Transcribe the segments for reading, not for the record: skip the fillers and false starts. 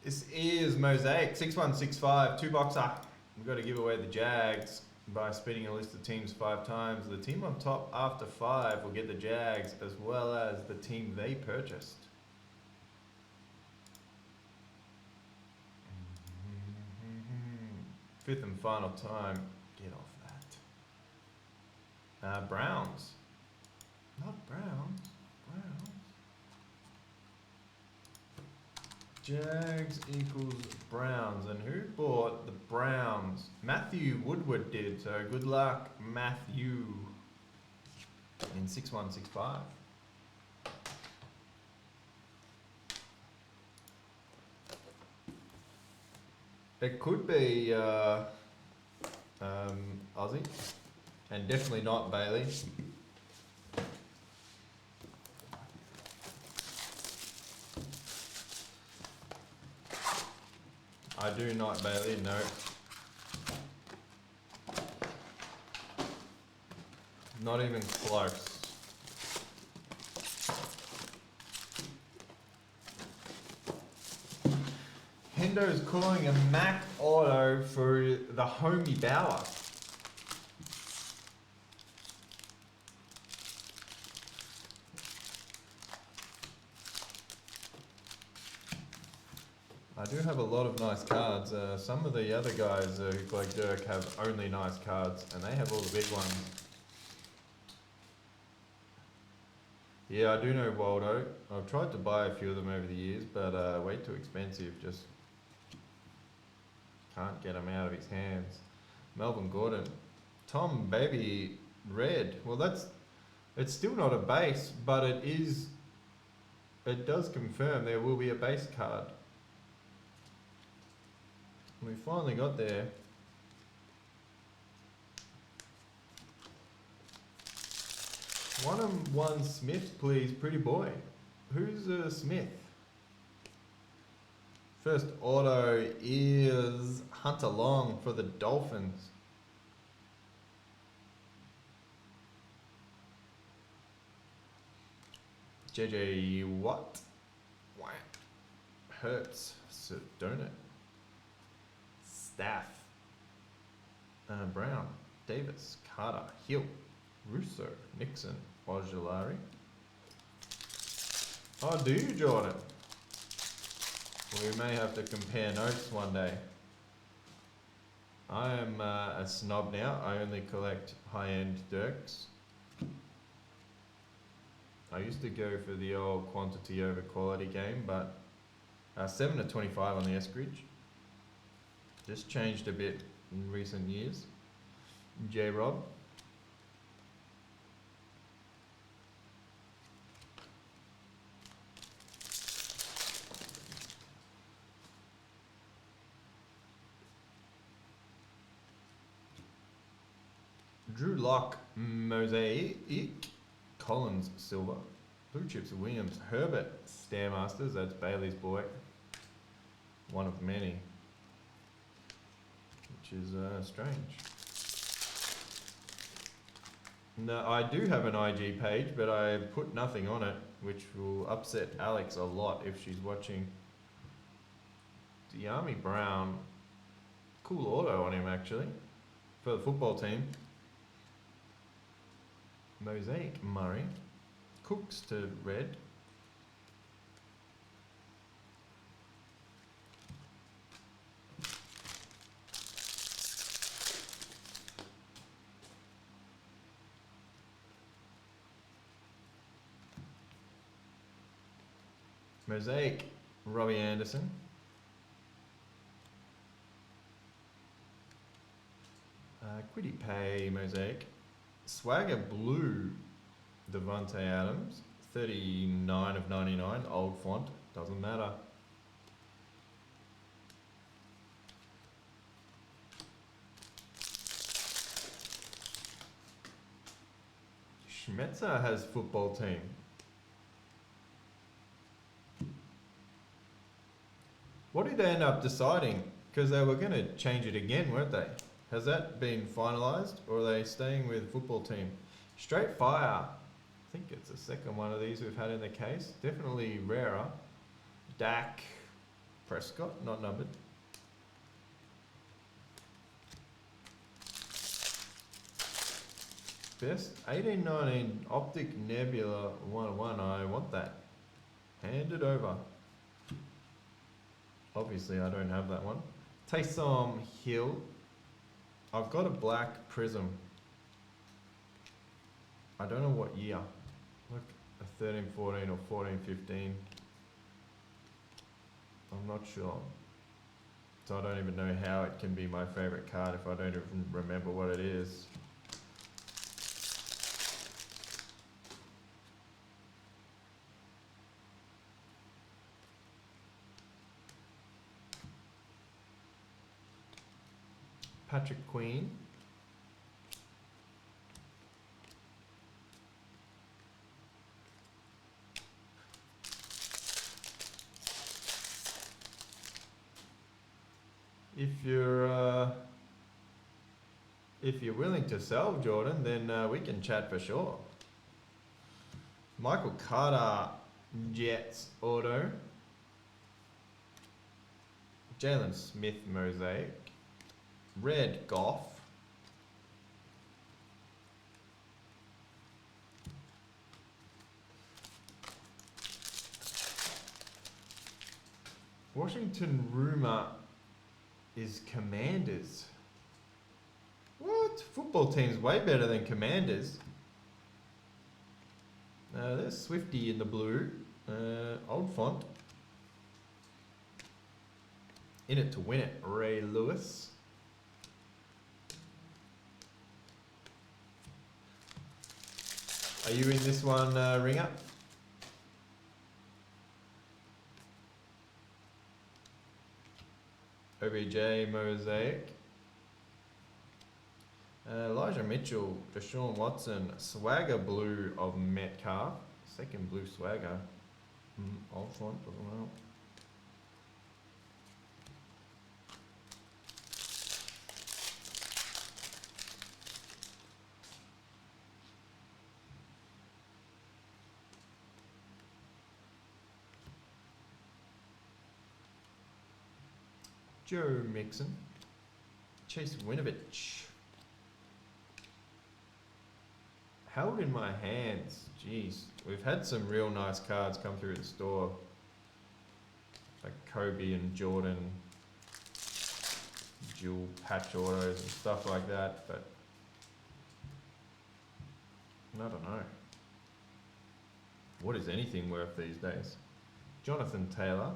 This is Mosaic 6165 2-boxer. We've got to give away the JAGS by spinning a list of teams 5 times. The team on top after 5 will get the JAGS as well as the team they purchased. Fifth and final time. Get off that. Browns. Not Browns. Browns. Jags equals Browns. And who bought the Browns? Matthew Woodward did. So good luck, Matthew. In 6165. It could be Aussie, and definitely not Bailey. I do not Bailey, no. Not even close. Hendo's calling a Mac Auto for the homie Bauer. I do have a lot of nice cards. Some of the other guys, like Dirk, have only nice cards, and they have all the big ones. Yeah, I do know Waldo. I've tried to buy a few of them over the years, but way too expensive. Just can't get them out of his hands. Melvin Gordon. Tom Baby Red. Well, it's still not a base, but it does confirm there will be a base card. We finally got there. One Smith, please, pretty boy. Who's Smith? First auto is Hunter Long for the Dolphins. JJ Watt. Wow. Hertz. Donut. Staff. Brown. Davis. Carter. Hill. Russo. Nixon. Ojolari. Oh, do you, Jordan? We may have to compare notes one day. I am a snob now. I only collect high-end Dirks. I used to go for the old quantity over quality game, but 7 to 25 on the Eskridge. Just changed a bit in recent years. J-Rob. Drew Lock, Mosaic, Collins, Silver, Blue Chips, Williams, Herbert, Stairmasters, that's Bailey's boy, one of many, which is strange. No, I do have an IG page, but I put nothing on it, which will upset Alex a lot if she's watching. De'Ami Brown, cool auto on him actually, for the football team. Mosaic Murray, Cooks to red. Mosaic Robbie Anderson. Quiddy Pay Mosaic. Swagger Blue, Devontae Adams, 39 of 99, old font, doesn't matter. Schmetzer has football team. What did they end up deciding? Because they were going to change it again, weren't they? Has that been finalised, or are they staying with football team? Straight Fire. I think it's the second one of these we've had in the case. Definitely rarer. Dak. Prescott, not numbered. Best 1819 Optic Nebula 101. I want that. Hand it over. Obviously, I don't have that one. Taysom Hill. I've got a black prism. I don't know what year. Like a 13, 14 or 14, 15. I'm not sure. So I don't even know how it can be my favorite card if I don't even remember what it is. Patrick Queen. If you're willing to sell, Jordan, then we can chat for sure. Michael Carter, Jets auto. Jalen Smith Mosaic. Red Goff. Washington rumor is Commanders. What? Football team's way better than Commanders. There's Swifty in the blue. Old font. In it to win it, Ray Lewis. Are you in this one, Ringer? OBJ Mosaic. Elijah Mitchell, Deshaun Watson, Swagger Blue of Metcalf. Second blue swagger. Old font, doesn't help. Joe Mixon. Chase Winovich. Held in my hands. Jeez. We've had some real nice cards come through the store. Like Kobe and Jordan. Dual patch autos and stuff like that. But I don't know. What is anything worth these days? Jonathan Taylor.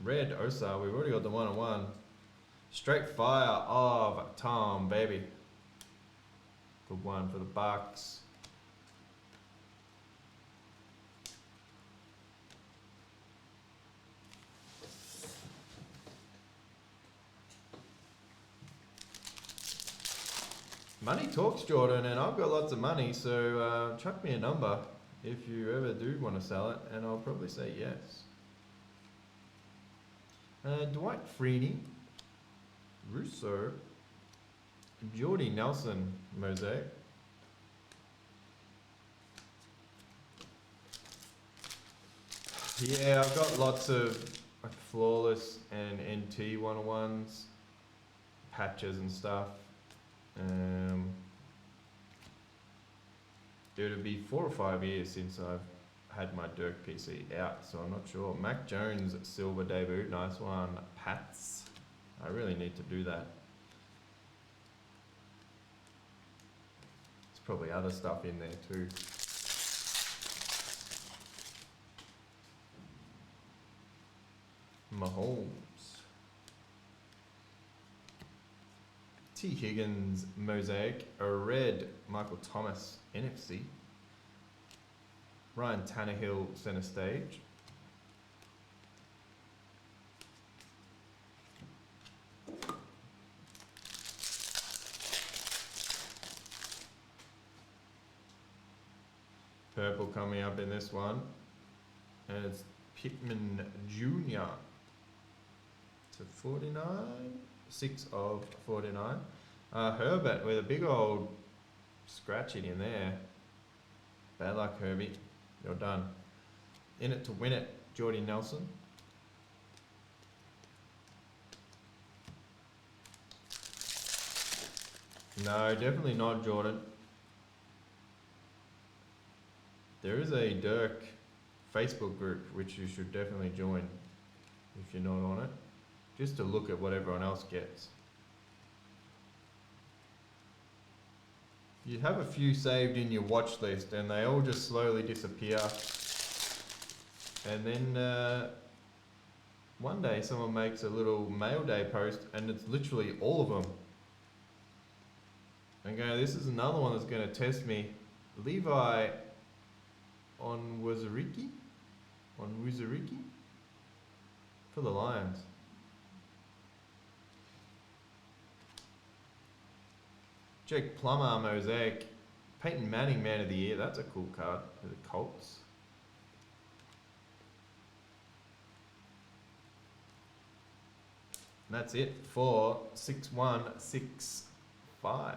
Red Osa, we've already got the 1-on-1. Straight fire of Tom, baby. Good one for the Bucks. Money talks, Jordan, and I've got lots of money, so chuck me a number if you ever do want to sell it, and I'll probably say yes. Dwight Freeney, Russo, Jordy Nelson, Mosaic. Yeah, I've got lots of like flawless and NT 101s, patches and stuff. It'll be 4 or 5 years since I've had my Dirk PC out, so I'm not sure. Mac Jones silver debut, nice one. Pats, I really need to do that. There's probably other stuff in there too. Mahomes. T. Higgins Mosaic, a red Michael Thomas NFC. Ryan Tannehill center stage. Purple coming up in this one. And it's Pittman Jr. to 49. 6 of 49. Herbert with a big old scratching in there. Bad luck, Herbie. You're done. In it to win it, Jordy Nelson. No, definitely not, Jordan. There is a Dirk Facebook group which you should definitely join if you're not on it, just to look at what everyone else gets. You have a few saved in your watch list and they all just slowly disappear. And then one day someone makes a little mail day post and it's literally all of them. And go, this is another one that's going to test me. Levi on Waziriki? On Wizariki? For the Lions. Jake Plummer, Mosaic. Peyton Manning, Man of the Year. That's a cool card for the Colts. And that's it for 6165.